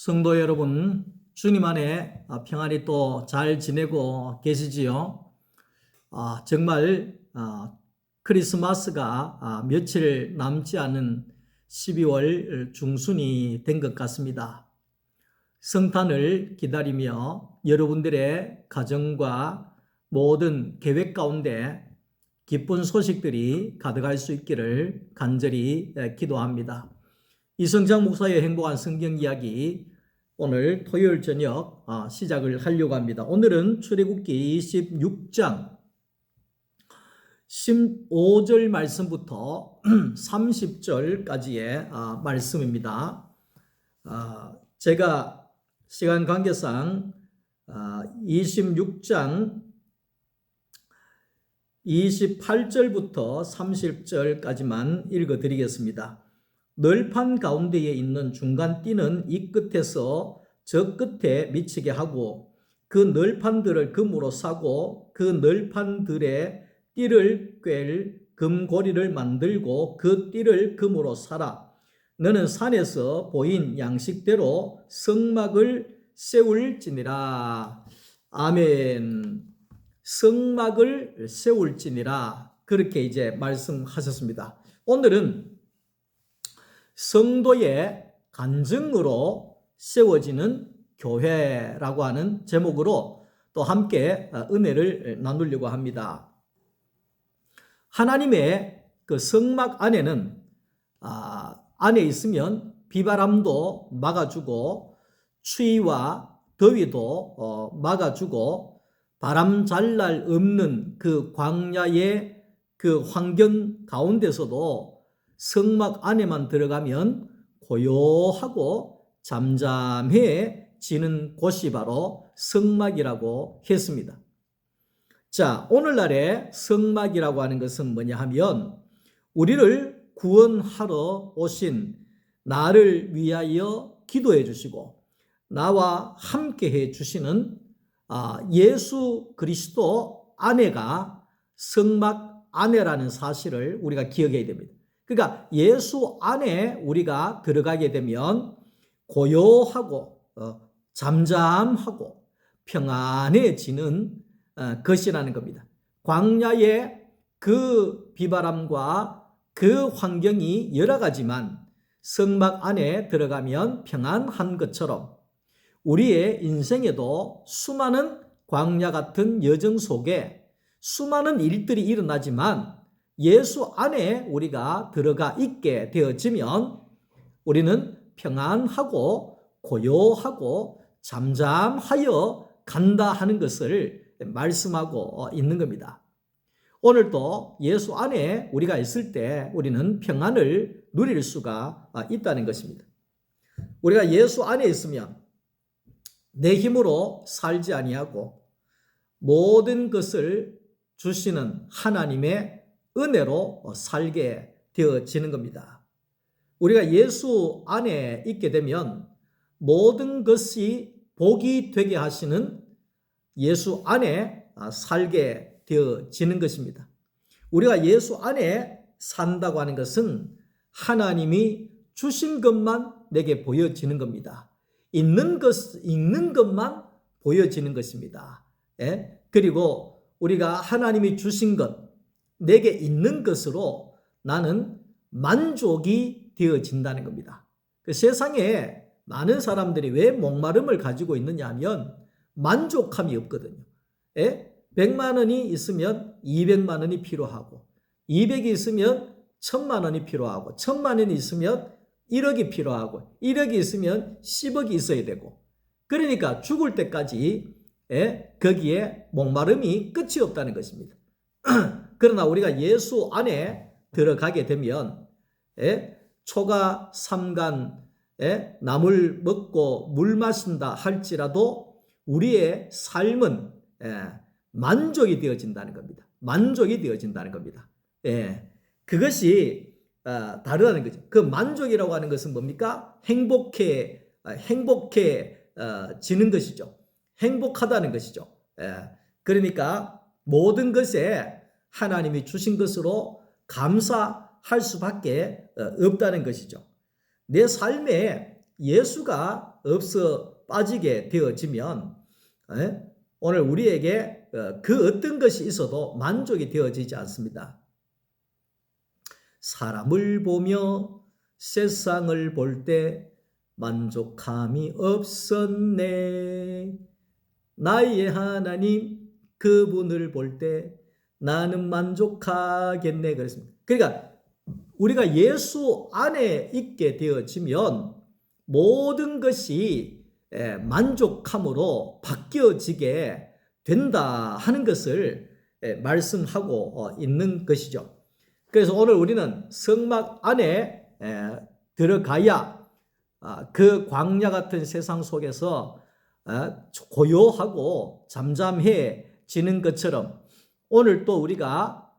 성도 여러분, 주님 안에 평안히 또 잘 지내고 계시지요? 정말 크리스마스가 며칠 남지 않은 12월 중순이 된 것 같습니다. 성탄을 기다리며 여러분들의 가정과 모든 계획 가운데 기쁜 소식들이 가득할 수 있기를 간절히 기도합니다. 이성장 목사의 행복한 성경 이야기 오늘 토요일 저녁 시작을 하려고 합니다. 오늘은 출애굽기 26장 15절 말씀부터 30절까지의 말씀입니다. 제가 시간 관계상 26장 28절부터 30절까지만 읽어드리겠습니다. 널판 가운데에 있는 중간 띠는 이 끝에서 저 끝에 미치게 하고 그 널판들을 금으로 싸고 그 널판들의 띠를 꿰 금고리를 만들고 그 띠를 금으로 사라. 너는 산에서 보인 양식대로 성막을 세울지니라. 아멘. 성막을 세울지니라. 그렇게 이제 말씀하셨습니다. 오늘은 성도의 간증으로 세워지는 교회라고 하는 제목으로 또 함께 은혜를 나누려고 합니다. 하나님의 그 성막 안에는 안에 있으면 비바람도 막아주고 추위와 더위도 막아주고 바람 잘 날 없는 그 광야의 그 환경 가운데서도 성막 안에만 들어가면 고요하고 잠잠해지는 곳이 바로 성막이라고 했습니다. 자, 오늘날의 성막이라고 하는 것은 뭐냐 하면 우리를 구원하러 오신 나를 위하여 기도해 주시고 나와 함께 해 주시는 예수 그리스도 아내가 성막 아내라는 사실을 우리가 기억해야 됩니다. 그러니까 예수 안에 우리가 들어가게 되면 고요하고 잠잠하고 평안해지는 것이라는 겁니다. 광야의 그 비바람과 그 환경이 여러 가지만 성막 안에 들어가면 평안한 것처럼 우리의 인생에도 수많은 광야 같은 여정 속에 수많은 일들이 일어나지만 예수 안에 우리가 들어가 있게 되어지면 우리는 평안하고 고요하고 잠잠하여 간다 하는 것을 말씀하고 있는 겁니다. 오늘도 예수 안에 우리가 있을 때 우리는 평안을 누릴 수가 있다는 것입니다. 우리가 예수 안에 있으면 내 힘으로 살지 아니하고 모든 것을 주시는 하나님의 은혜로 살게 되어지는 겁니다. 우리가 예수 안에 있게 되면 모든 것이 복이 되게 하시는 예수 안에 살게 되어지는 것입니다. 우리가 예수 안에 산다고 하는 것은 하나님이 주신 것만 내게 보여지는 겁니다. 있는 것만 보여지는 것입니다. 그리고 우리가 하나님이 주신 것, 내게 있는 것으로 나는 만족이 되어진다는 겁니다. 그 세상에 많은 사람들이 왜 목마름을 가지고 있느냐 하면 만족함이 없거든요. 100만 원이 있으면 200만 원이 필요하고 200이 있으면 1000만 원이 필요하고 1000만 원이 있으면 1억이 필요하고 1억이 있으면 10억이 있어야 되고 그러니까 죽을 때까지 거기에 목마름이 끝이 없다는 것입니다. 그러나 우리가 예수 안에 들어가게 되면 초가 삼간 나물 먹고 물 마신다 할지라도 우리의 삶은 만족이 되어진다는 겁니다. 만족이 되어진다는 겁니다. 그것이 다르다는 거죠. 그 만족이라고 하는 것은 뭡니까? 행복해지는 것이죠. 행복하다는 것이죠. 그러니까 모든 것에 하나님이 주신 것으로 감사할 수밖에 없다는 것이죠. 내 삶에 예수가 없어 빠지게 되어지면 오늘 우리에게 그 어떤 것이 있어도 만족이 되어지지 않습니다. 사람을 보며 세상을 볼 때 만족함이 없었네. 나의 하나님 그분을 볼 때 나는 만족하겠네 그랬습니다. 그러니까 우리가 예수 안에 있게 되어지면 모든 것이 만족함으로 바뀌어지게 된다 하는 것을 말씀하고 있는 것이죠. 그래서 오늘 우리는 성막 안에 들어가야 그 광야 같은 세상 속에서 고요하고 잠잠해지는 것처럼 오늘 또 우리가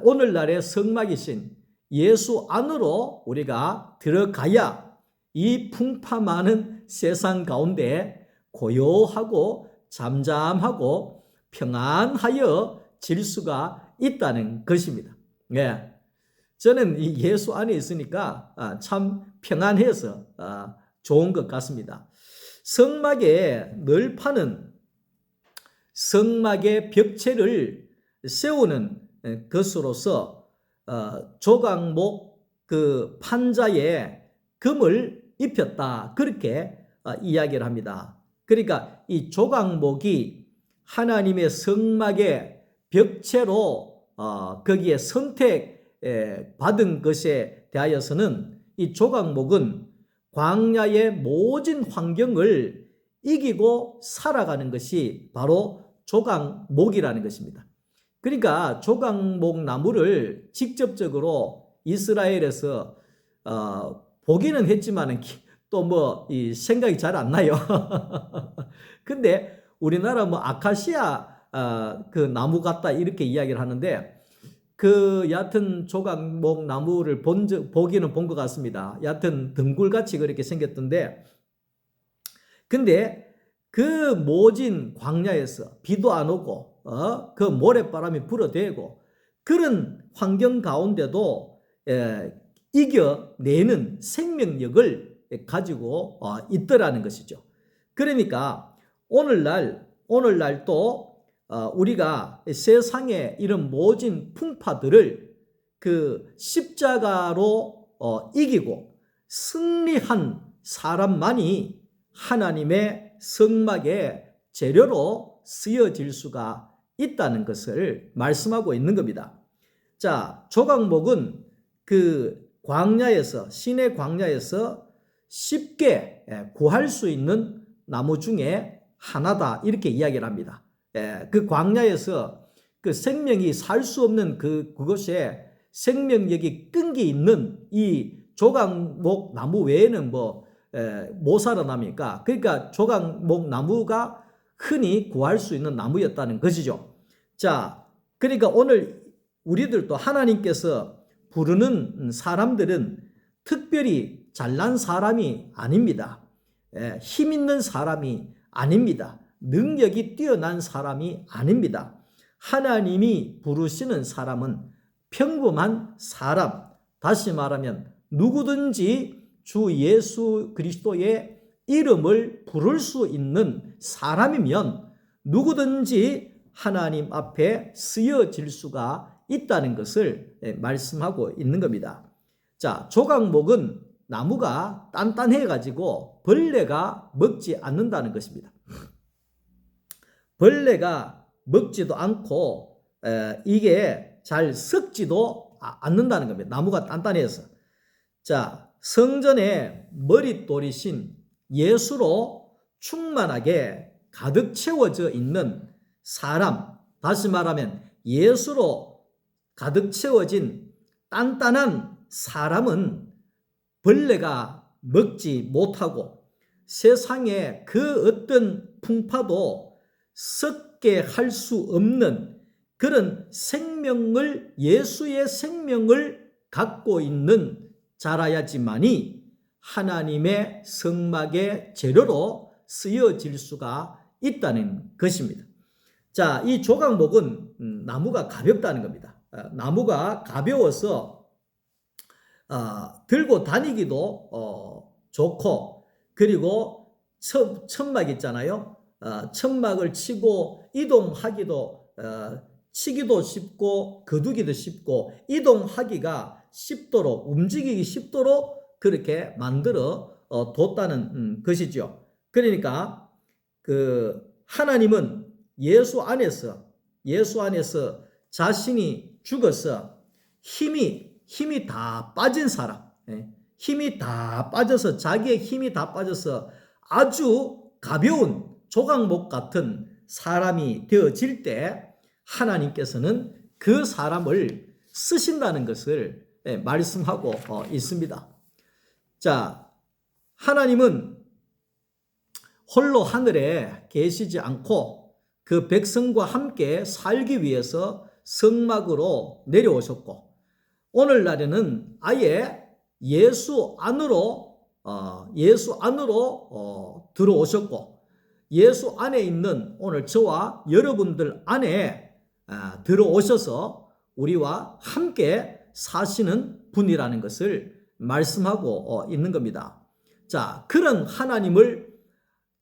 오늘날의 성막이신 예수 안으로 우리가 들어가야 이 풍파 많은 세상 가운데 고요하고 잠잠하고 평안하여 질 수가 있다는 것입니다. 네. 저는 이 예수 안에 있으니까 참 평안해서 좋은 것 같습니다. 성막의 널판은 성막의 벽체를 세우는 것으로서 조각목 그 판자에 금을 입혔다 그렇게 이야기를 합니다. 그러니까 이 조각목이 하나님의 성막의 벽체로 거기에 선택받은 것에 대하여서는 이 조각목은 광야의 모진 환경을 이기고 살아가는 것이 바로 조각목이라는 것입니다. 그러니까 조각목 나무를 직접적으로 이스라엘에서 보기는 했지만 또 뭐 이 생각이 잘 안 나요. 근데 우리나라 뭐 아카시아 그 나무 같다 이렇게 이야기를 하는데 그 얕은 조각목 나무를 보기는 본 것 같습니다. 얕은 등굴같이 그렇게 생겼던데 근데 그 모진 광야에서 비도 안 오고 그 모래바람이 불어대고 그런 환경 가운데도 이겨내는 생명력을 가지고 있더라는 것이죠. 그러니까 오늘날 또 우리가 세상의 이런 모진 풍파들을 그 십자가로 이기고 승리한 사람만이 하나님의 성막의 재료로 쓰여질 수가 있다는 것을 말씀하고 있는 겁니다. 자, 조각목은 그 광야에서 시내 광야에서 쉽게 구할 수 있는 나무 중에 하나다 이렇게 이야기를 합니다. 그 광야에서 그 생명이 살 수 없는 그곳에 생명력이 끈기 있는 이 조각목 나무 외에는 못 살아납니까? 그러니까 조각목 나무가 흔히 구할 수 있는 나무였다는 것이죠. 자, 그러니까 오늘 우리들도 하나님께서 부르는 사람들은 특별히 잘난 사람이 아닙니다. 힘 있는 사람이 아닙니다. 능력이 뛰어난 사람이 아닙니다. 하나님이 부르시는 사람은 평범한 사람, 다시 말하면 누구든지 주 예수 그리스도의 이름을 부를 수 있는 사람이면 누구든지 하나님 앞에 쓰여질 수가 있다는 것을 말씀하고 있는 겁니다. 자, 조각목은 나무가 단단해 가지고 벌레가 먹지 않는다는 것입니다. 벌레가 먹지도 않고 이게 잘 썩지도 않는다는 겁니다. 나무가 단단해서. 자, 성전에 머릿돌이신 예수로 충만하게 가득 채워져 있는 사람, 다시 말하면 예수로 가득 채워진 단단한 사람은 벌레가 먹지 못하고 세상에 그 어떤 풍파도 썩게 할 수 없는 그런 생명을, 예수의 생명을 갖고 있는 자라야지만이 하나님의 성막의 재료로 쓰여질 수가 있다는 것입니다. 자, 이 조각목은 나무가 가볍다는 겁니다. 나무가 가벼워서 들고 다니기도 좋고 그리고 천막 있잖아요. 천막을 치고 이동하기도 치기도 쉽고 거두기도 쉽고 이동하기가 쉽도록 움직이기 쉽도록 그렇게 만들어 뒀다는 것이죠. 그러니까 그 하나님은 예수 안에서 자신이 죽어서 힘이 다 빠진 사람, 힘이 다 빠져서 자기의 힘이 다 빠져서 아주 가벼운 조각목 같은 사람이 되어질 때 하나님께서는 그 사람을 쓰신다는 것을 말씀하고 있습니다. 자, 하나님은 홀로 하늘에 계시지 않고 그 백성과 함께 살기 위해서 성막으로 내려오셨고 오늘날에는 아예 예수 안으로 들어오셨고 예수 안에 있는 오늘 저와 여러분들 안에 들어오셔서 우리와 함께 사시는 분이라는 것을 말씀하고 있는 겁니다. 자, 그런 하나님을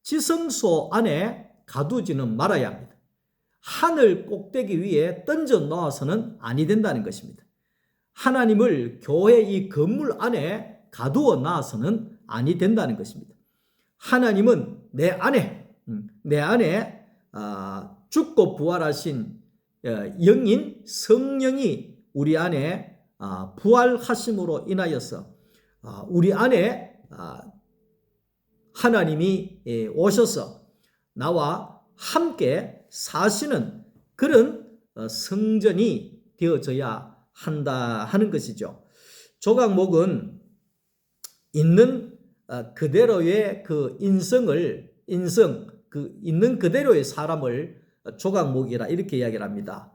지성소 안에 가두지는 말아야 합니다. 하늘 꼭대기 위에 던져 놓아서는 아니 된다는 것입니다. 하나님을 교회 이 건물 안에 가두어 놔서는 아니 된다는 것입니다. 하나님은 내 안에 죽고 부활하신 영인 성령이 우리 안에 부활하심으로 인하여서 우리 안에 하나님이 오셔서 나와 함께 사시는 그런 성전이 되어져야 한다 하는 것이죠. 조각목은 있는 그대로의 그 있는 그대로의 사람을 조각목이라 이렇게 이야기를 합니다.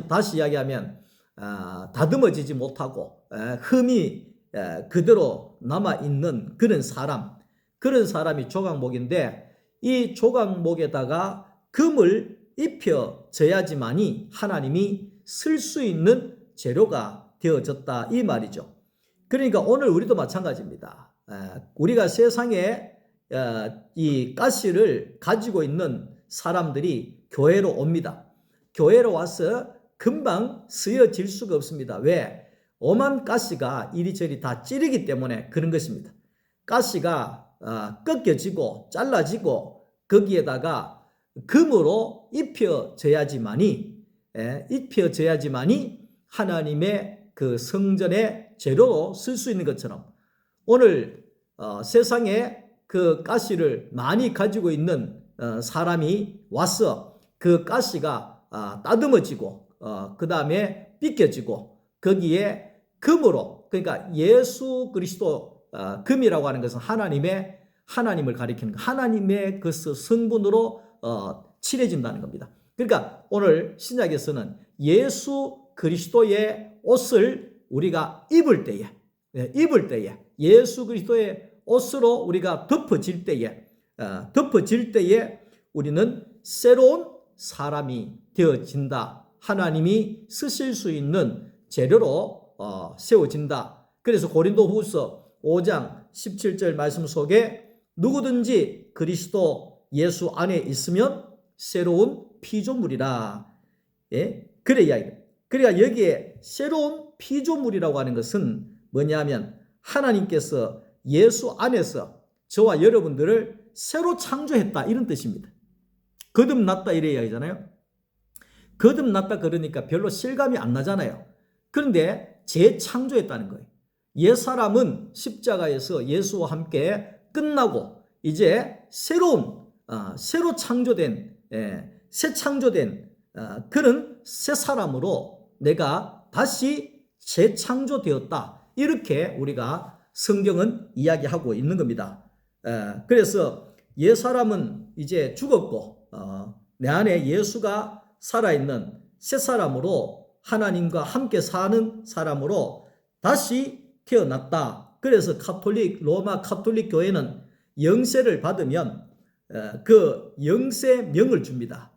다시 이야기하면 다듬어지지 못하고 흠이 그대로 남아있는 그런 사람이 조각목인데 이 조각목에다가 금을 입혀져야지만이 하나님이 쓸 수 있는 재료가 되어졌다 이 말이죠. 그러니까 오늘 우리도 마찬가지입니다. 우리가 세상에 이 가시를 가지고 있는 사람들이 교회로 옵니다. 교회로 와서 금방 쓰여질 수가 없습니다. 왜? 오만 가시가 이리저리 다 찌르기 때문에 그런 것입니다. 가시가 꺾여지고 잘라지고 거기에다가 금으로 입혀져야지만이 하나님의 그 성전의 재료로 쓸 수 있는 것처럼 오늘 세상에 그 가시를 많이 가지고 있는 사람이 와서 그 가시가 따듬어지고 그 다음에 삐껴지고 거기에 금으로 그러니까 예수 그리스도 금이라고 하는 것은 하나님을 가리키는 하나님의 그 성분으로 칠해진다는 겁니다. 그러니까 오늘 신약에서는 예수 그리스도의 옷을 우리가 입을 때에 예수 그리스도의 옷으로 우리가 덮어질 때에 우리는 새로운 사람이 되어진다. 하나님이 쓰실 수 있는 재료로 세워진다. 그래서 고린도후서 5장 17절 말씀 속에 누구든지 그리스도 예수 안에 있으면 새로운 피조물이라. 그래 이야기입니다. 그러니까 여기에 새로운 피조물이라고 하는 것은 뭐냐면 하나님께서 예수 안에서 저와 여러분들을 새로 창조했다 이런 뜻입니다. 거듭났다 이래 이야기잖아요. 거듭났다 그러니까 별로 실감이 안 나잖아요. 그런데 재창조했다는 거예요. 옛사람은 십자가에서 예수와 함께 끝나고 이제 새로 창조된 새 창조된 그런 새 사람으로 내가 다시 재창조되었다. 이렇게 우리가 성경은 이야기하고 있는 겁니다. 그래서 옛사람은 이제 죽었고 내 안에 예수가 살아있는 새 사람으로 하나님과 함께 사는 사람으로 다시 태어났다. 그래서 로마 카톨릭 교회는 영세를 받으면 그 영세명을 줍니다.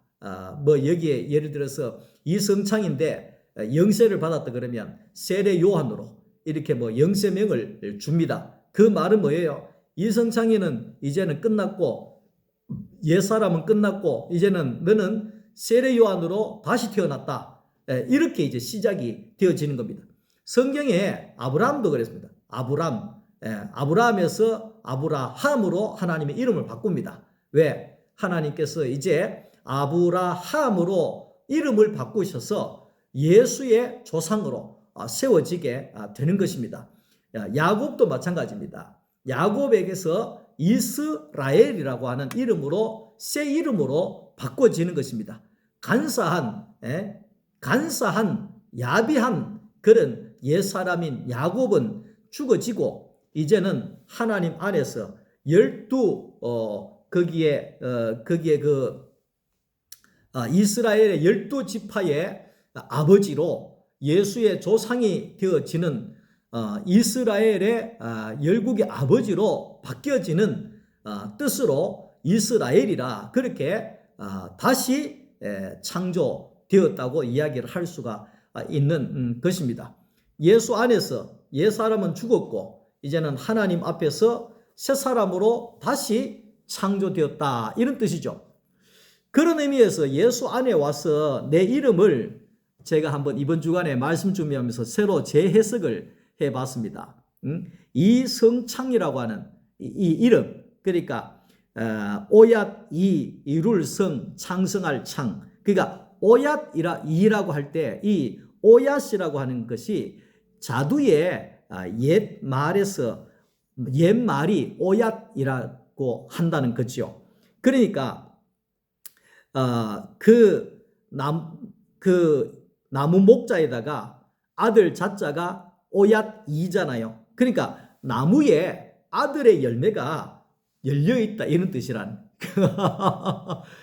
여기에 예를 들어서 이성창인데 영세를 받았다 그러면 세례 요한으로 이렇게 영세명을 줍니다. 그 말은 뭐예요? 이성창이는 이제는 끝났고 옛사람은 끝났고 이제는 너는 세례 요한으로 다시 태어났다. 이렇게 이제 시작이 되어지는 겁니다. 성경에 아브라함도 그랬습니다. 아브라함에서 아브라함으로 하나님의 이름을 바꿉니다. 왜? 하나님께서 이제 아브라함으로 이름을 바꾸셔서 예수의 조상으로 세워지게 되는 것입니다. 야곱도 마찬가지입니다. 야곱에게서 이스라엘이라고 하는 이름으로 새 이름으로 바꿔지는 것입니다. 간사한 야비한 그런 옛사람인 야곱은 죽어지고 이제는 하나님 안에서 12 거기에 이스라엘의 12지파의 아버지로 예수의 조상이 되어지는 이스라엘의 열국의 아버지로 바뀌어지는 뜻으로 이스라엘이라 그렇게 다시 창조되었다고 이야기를 할 수가 있는 것입니다. 예수 안에서 옛사람은 죽었고 이제는 하나님 앞에서 새 사람으로 다시 창조되었다 이런 뜻이죠. 그런 의미에서 예수 안에 와서 내 이름을 제가 한번 이번 주간에 말씀 준비하면서 새로 재해석을 해봤습니다. 이성창이라고 하는 이 이름, 그러니까 오얏 이룰 성 창성할 창, 그러니까 오얏이라고 할 때 이 오얏이라고 하는 것이 자두의 옛말이 오얏이라고 한다는 거죠. 그러니까 그 나무 목자에다가 아들 자자가 오얏이잖아요. 그러니까 나무에 아들의 열매가 열려있다 이런 뜻이란.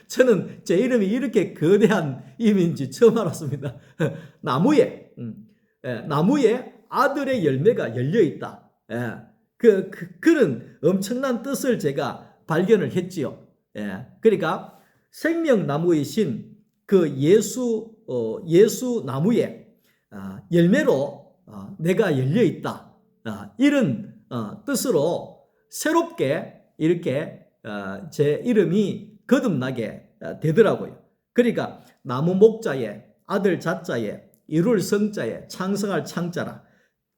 저는 제 이름이 이렇게 거대한 이름인지 처음 알았습니다. 나무에 아들의 열매가 열려있다. 그런 엄청난 뜻을 제가 발견을 했지요. 그러니까 생명나무이신 그 예수 나무에 열매로 내가 열려있다. 이런 뜻으로 새롭게 이렇게 제 이름이 거듭나게 되더라고요. 그러니까 나무 목자에 아들 자자에 이룰 성자에 창성할 창자라.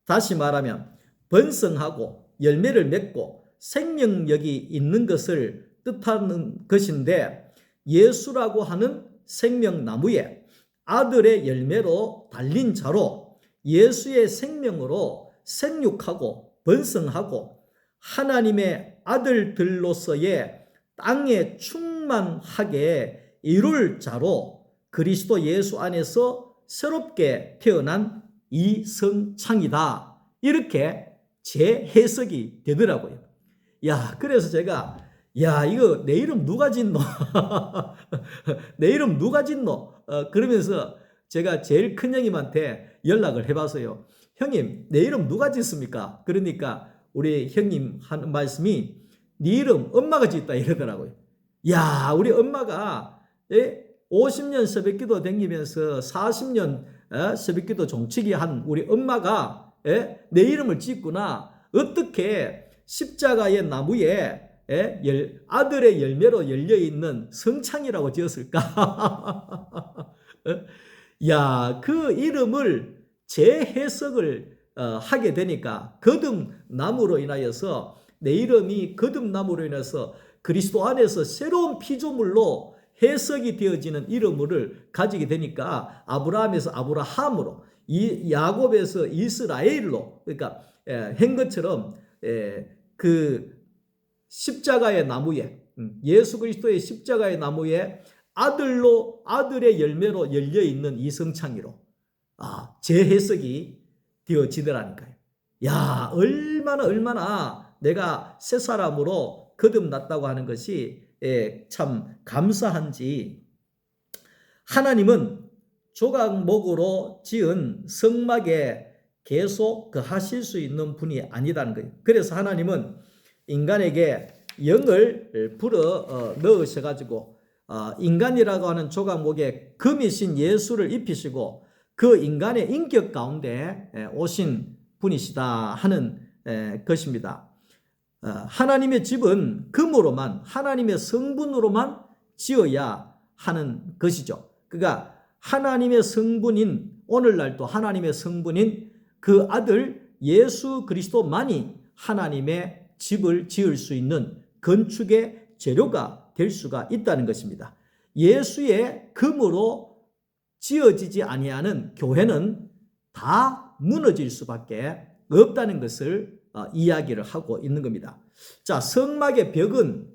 다시 말하면 번성하고 열매를 맺고 생명력이 있는 것을 뜻하는 것인데 예수라고 하는 생명나무에 아들의 열매로 달린 자로 예수의 생명으로 생육하고 번성하고 하나님의 아들들로서의 땅에 충만하게 이룰 자로 그리스도 예수 안에서 새롭게 태어난 이성창이다. 이렇게 재해석이 되더라고요. 그래서 제가 이거 내 이름 누가 짓노? 내 이름 누가 짓노? 그러면서 제가 제일 큰 형님한테 연락을 해봤어요. 형님, 내 이름 누가 짓습니까? 그러니까 우리 형님 하는 말씀이 네 이름 엄마가 짓다 이러더라고요. 우리 엄마가 50년 새벽기도 다니면서 40년 새벽기도 종치기 한 우리 엄마가 내 이름을 짓구나. 어떻게 십자가의 나무에 아들의 열매로 열려있는 성창이라고 지었을까? 그 이름을 재해석을 하게 되니까 거듭남으로 인하여서 내 이름이 거듭남으로 인해서 그리스도 안에서 새로운 피조물로 해석이 되어지는 이름을 가지게 되니까 아브라함에서 아브라함으로 야곱에서 이스라엘로 그러니까 한 것처럼 그 십자가의 나무에 예수 그리스도의 십자가의 나무에 아들의 열매로 열려있는 이성창이로 재해석이 되어지더라니까요. 얼마나 내가 새 사람으로 거듭났다고 하는 것이 참 감사한지. 하나님은 조각목으로 지은 성막에 계속 거하실 수 있는 분이 아니다는 거예요. 그래서 하나님은 인간에게 영을 불어 넣으셔가지고 인간이라고 하는 조각목에 금이신 예수를 입히시고 그 인간의 인격 가운데 오신 분이시다 하는 것입니다. 하나님의 집은 금으로만, 하나님의 성분으로만 지어야 하는 것이죠. 그러니까 하나님의 성분인, 오늘날도 하나님의 성분인 그 아들 예수 그리스도만이 하나님의 집을 지을 수 있는 건축의 재료가 될 수가 있다는 것입니다. 예수의 금으로 지어지지 아니하는 교회는 다 무너질 수밖에 없다는 것을 이야기를 하고 있는 겁니다. 자, 성막의 벽은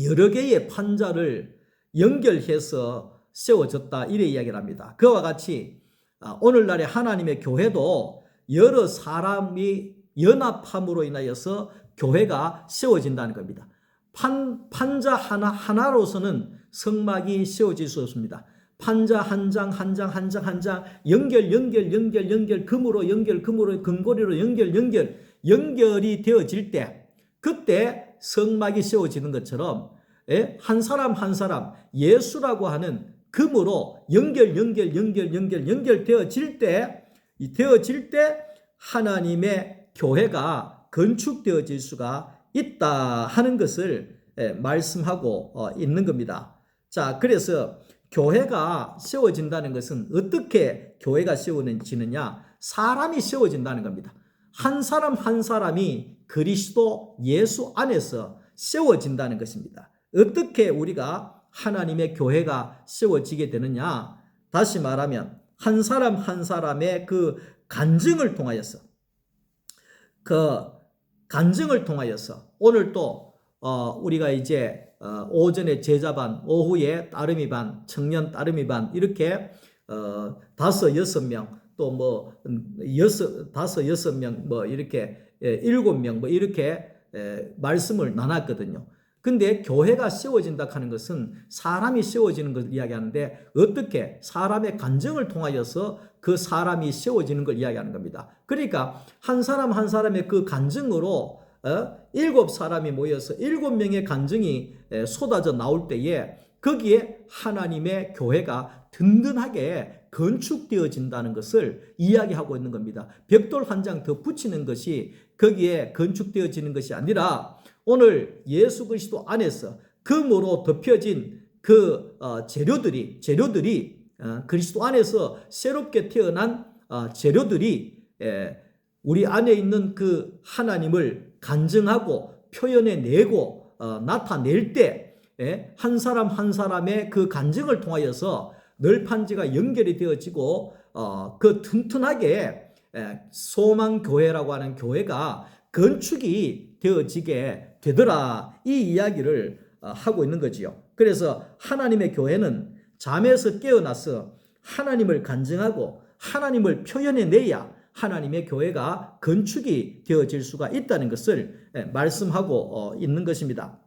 여러 개의 판자를 연결해서 세워졌다, 이래 이야기를 합니다. 그와 같이 오늘날의 하나님의 교회도 여러 사람이 연합함으로 인하여서 교회가 세워진다는 겁니다. 판자 하나로서는 성막이 세워질 수 없습니다. 판자 한 장 연결 금으로 금고리로 연결이 되어질 때, 그때 성막이 세워지는 것처럼 한 사람 한 사람 예수라고 하는 금으로 연결되어질 때 하나님의 교회가 건축되어질 수가 있다 하는 것을 말씀하고 있는 겁니다. 자, 그래서 교회가 세워진다는 것은 어떻게 교회가 세워지느냐? 사람이 세워진다는 겁니다. 한 사람 한 사람이 그리스도 예수 안에서 세워진다는 것입니다. 어떻게 우리가 하나님의 교회가 세워지게 되느냐? 다시 말하면 한 사람 한 사람의 그 간증을 통하여서, 오늘 또 우리가 이제 오전에 제자반, 오후에 따름이 반, 청년 따름이 반, 이렇게 5-6명, 또 뭐 5-6명, 뭐 이렇게 7명, 뭐 이렇게 말씀을 나눴거든요. 근데 교회가 세워진다 하는 것은 사람이 세워지는 것을 이야기하는데, 어떻게 사람의 간증을 통하여서 그 사람이 세워지는 걸 이야기하는 겁니다. 그러니까 한 사람 한 사람의 그 간증으로 7사람이 모여서 7명의 간증이 쏟아져 나올 때에 거기에 하나님의 교회가 든든하게 건축되어진다는 것을 이야기하고 있는 겁니다. 벽돌 한 장 더 붙이는 것이 거기에 건축되어지는 것이 아니라, 오늘 예수 그리스도 안에서 금으로 덮여진 그 재료들이 그리스도 안에서 새롭게 태어난 재료들이 우리 안에 있는 그 하나님을 간증하고 표현해내고 나타낼 때 한 사람 한 사람의 그 간증을 통하여서 널판지가 연결이 되어지고 그 튼튼하게 소망교회라고 하는 교회가 건축이 되어지게 되더라, 이 이야기를 하고 있는 거지요. 그래서 하나님의 교회는 잠에서 깨어나서 하나님을 간증하고 하나님을 표현해내야 하나님의 교회가 건축이 되어질 수가 있다는 것을 말씀하고 있는 것입니다.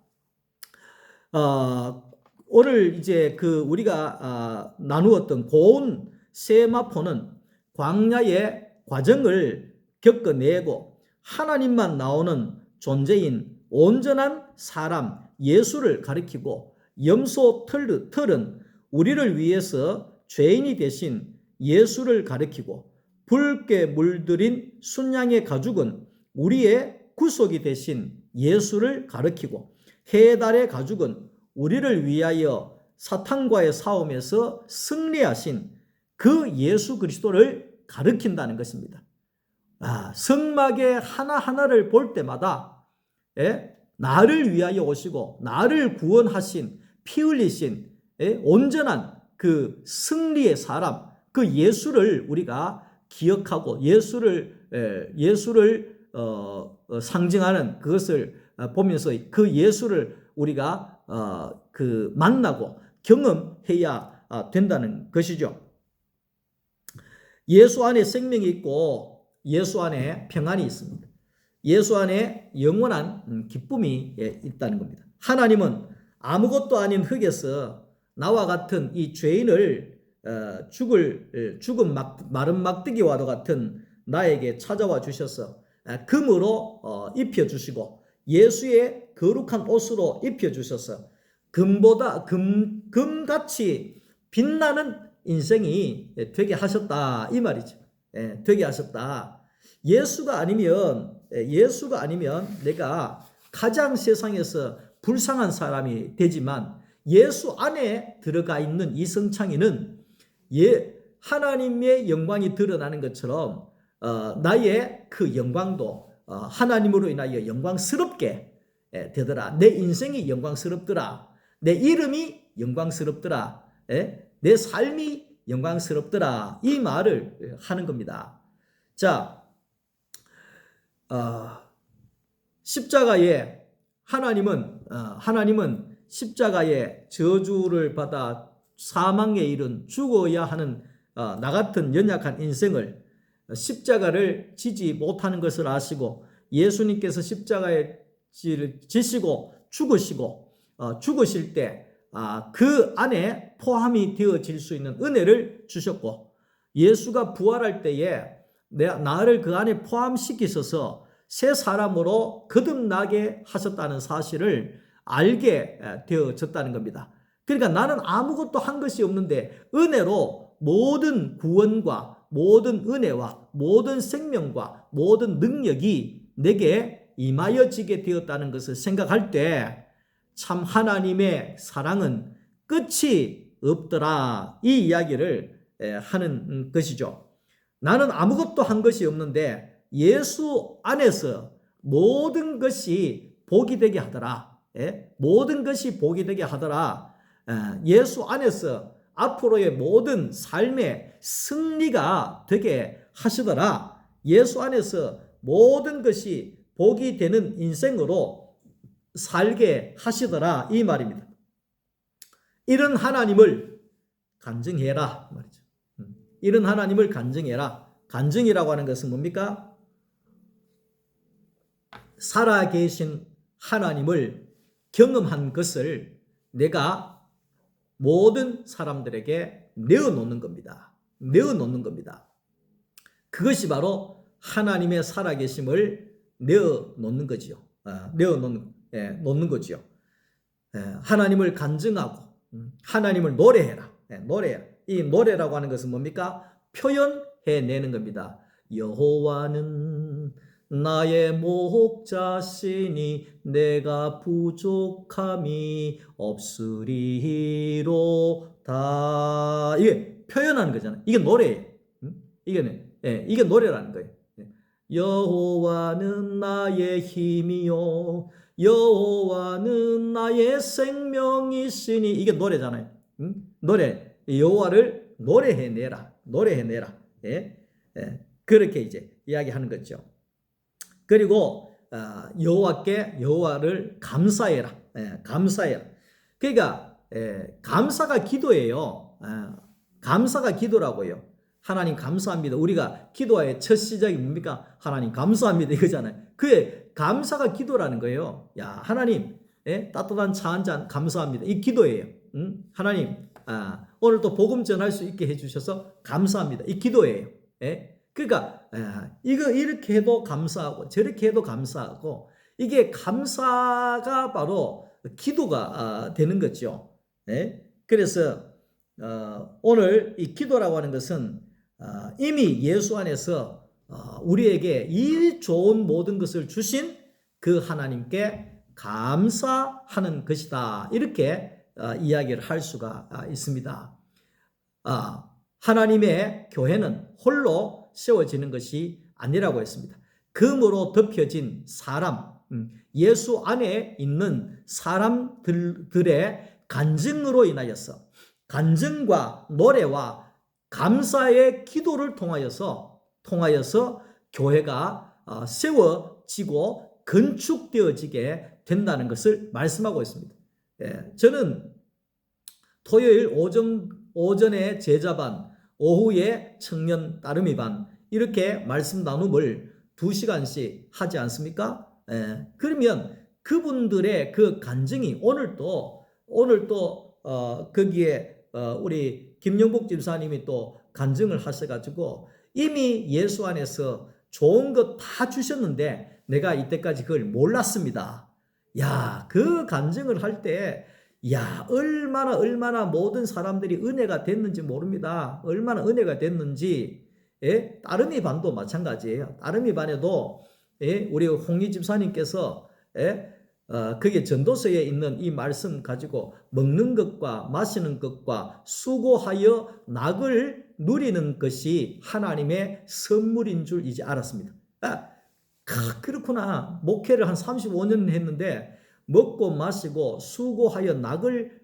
오늘 이제 그 우리가 나누었던 고운 세마포는 광야의 과정을 겪어내고 하나님만 나오는 존재인 온전한 사람 예수를 가리키고, 염소 털은 우리를 위해서 죄인이 되신 예수를 가리키고, 붉게 물들인 순양의 가죽은 우리의 구속이 되신 예수를 가리키고, 해달의 가죽은 우리를 위하여 사탄과의 싸움에서 승리하신 그 예수 그리스도를 가리킨다는 것입니다. 성막의 하나하나를 볼 때마다 나를 위하여 오시고 나를 구원하신, 피 흘리신 온전한 그 승리의 사람, 그 예수를 우리가 기억하고 예수를 상징하는 그것을 보면서 그 예수를 우리가 그 만나고 경험해야 된다는 것이죠. 예수 안에 생명이 있고 예수 안에 평안이 있습니다. 예수 안에 영원한 기쁨이 있다는 겁니다. 하나님은 아무것도 아닌 흙에서 나와 같은 이 죄인을 죽은 마른 막대기와도 같은 나에게 찾아와 주셔서 금으로 입혀주시고 예수의 거룩한 옷으로 입혀주셔서 금같이 빛나는 인생이 되게 하셨다, 이 말이죠. 되게 하셨다. 예수가 아니면 내가 가장 세상에서 불쌍한 사람이 되지만 예수 안에 들어가 있는 이성창이는 하나님의 영광이 드러나는 것처럼 나의 그 영광도 하나님으로 인하여 영광스럽게 되더라. 내 인생이 영광스럽더라. 내 이름이 영광스럽더라. 내 삶이 영광스럽더라. 이 말을 하는 겁니다. 자, 십자가에 하나님은 십자가에 저주를 받아 사망에 이른 죽어야 하는 나 같은 연약한 인생을 십자가를 지지 못하는 것을 아시고 예수님께서 십자가에 지시고 죽으실 때 그 안에 포함이 되어질 수 있는 은혜를 주셨고 예수가 부활할 때에 나를 그 안에 포함시키셔서 새 사람으로 거듭나게 하셨다는 사실을 알게 되어졌다는 겁니다. 그러니까 나는 아무것도 한 것이 없는데 은혜로 모든 구원과 모든 은혜와 모든 생명과 모든 능력이 내게 임하여지게 되었다는 것을 생각할 때 참 하나님의 사랑은 끝이 없더라. 이 이야기를 하는 것이죠. 나는 아무것도 한 것이 없는데 예수 안에서 모든 것이 복이 되게 하더라. 모든 것이 복이 되게 하더라. 예수 안에서 앞으로의 모든 삶의 승리가 되게 하시더라. 예수 안에서 모든 것이 복이 되는 인생으로 살게 하시더라. 이 말입니다. 이런 하나님을 간증해라 말이죠. 이런 하나님을 간증해라. 간증이라고 하는 것은 뭡니까? 살아계신 하나님을 경험한 것을 내가 모든 사람들에게 내어놓는 겁니다. 내어놓는 겁니다. 그것이 바로 하나님의 살아계심을 내어놓는 거지요. 놓는 거지요. 하나님을 간증하고 하나님을 노래해라. 노래해라. 이 노래라고 하는 것은 뭡니까? 표현해내는 겁니다. 여호와는 나의 목자시니 내가 부족함이 없으리로다. 이게 표현하는 거잖아요. 이게 노래예요. 이게 노래라는 거예요. 여호와는 나의 힘이요 여호와는 나의 생명이시니 이게 노래잖아요. 노래. 여호와를 노래해내라. 그렇게 이제 이야기하는 거죠. 그리고 여호와를 감사해라. 감사해라. 그러니까 감사가 기도예요. 감사가 기도라고요. 하나님 감사합니다. 우리가 기도의 첫 시작이 뭡니까? 하나님 감사합니다 이거잖아요. 그의 감사가 기도라는 거예요. 야 하나님 따뜻한 차 한 잔 감사합니다. 이 기도예요. 하나님 오늘 또 복음 전할 수 있게 해주셔서 감사합니다. 이 기도예요. 그러니까 이거 이렇게 해도 감사하고 저렇게 해도 감사하고 이게 감사가 바로 기도가 되는 거죠. 그래서 오늘 이 기도라고 하는 것은 이미 예수 안에서 우리에게 이 좋은 모든 것을 주신 그 하나님께 감사하는 것이다. 이렇게 이야기를 할 수가 있습니다. 하나님의 교회는 홀로 세워지는 것이 아니라고 했습니다. 금으로 덮여진 사람, 예수 안에 있는 사람들의 간증으로 인하여서 간증과 노래와 감사의 기도를 통하여서 교회가 세워지고 건축되어지게 된다는 것을 말씀하고 있습니다. 저는 토요일 오전에 제자반, 오후에 청년 따르미 반 이렇게 말씀 나눔을 2시간씩 하지 않습니까? 그러면 그분들의 그 간증이 오늘 또 거기에 우리 김영복 집사님이 또 간증을 하셔가지고 이미 예수 안에서 좋은 것 다 주셨는데 내가 이때까지 그걸 몰랐습니다. 야, 그 간증을 할 때 얼마나 모든 사람들이 은혜가 됐는지 모릅니다. 얼마나 은혜가 됐는지. 따르미 반도 마찬가지예요. 따르미 반에도 우리 홍희 집사님께서 그게 전도서에 있는 이 말씀 가지고 먹는 것과 마시는 것과 수고하여 낙을 누리는 것이 하나님의 선물인 줄 이제 알았습니다. 그렇구나. 목회를 한 35년 했는데 먹고 마시고 수고하여 낙을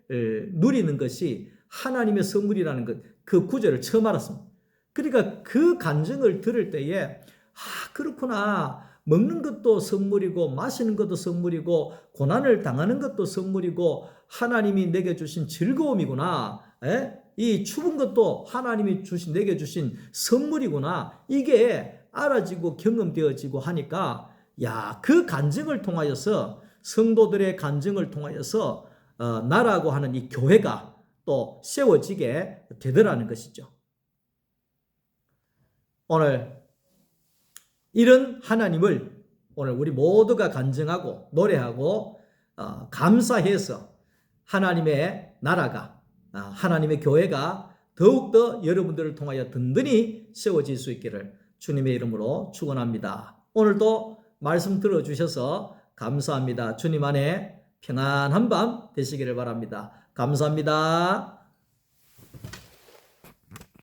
누리는 것이 하나님의 선물이라는 것, 그 구절을 처음 알았습니다. 그러니까 그 간증을 들을 때에 그렇구나. 먹는 것도 선물이고 마시는 것도 선물이고 고난을 당하는 것도 선물이고 하나님이 내게 주신 즐거움이구나. 이 추운 것도 하나님이 내게 주신 선물이구나. 이게 알아지고 경험되어지고 하니까 그 간증을 통하여서 성도들의 간증을 통하여서 나라고 하는 이 교회가 또 세워지게 되더라는 것이죠. 오늘 이런 하나님을 오늘 우리 모두가 간증하고 노래하고 감사해서 하나님의 나라가 하나님의 교회가 더욱더 여러분들을 통하여 든든히 세워질 수 있기를 주님의 이름으로 축원합니다. 오늘도 말씀 들어주셔서 감사합니다. 주님 안에 평안한 밤 되시기를 바랍니다. 감사합니다.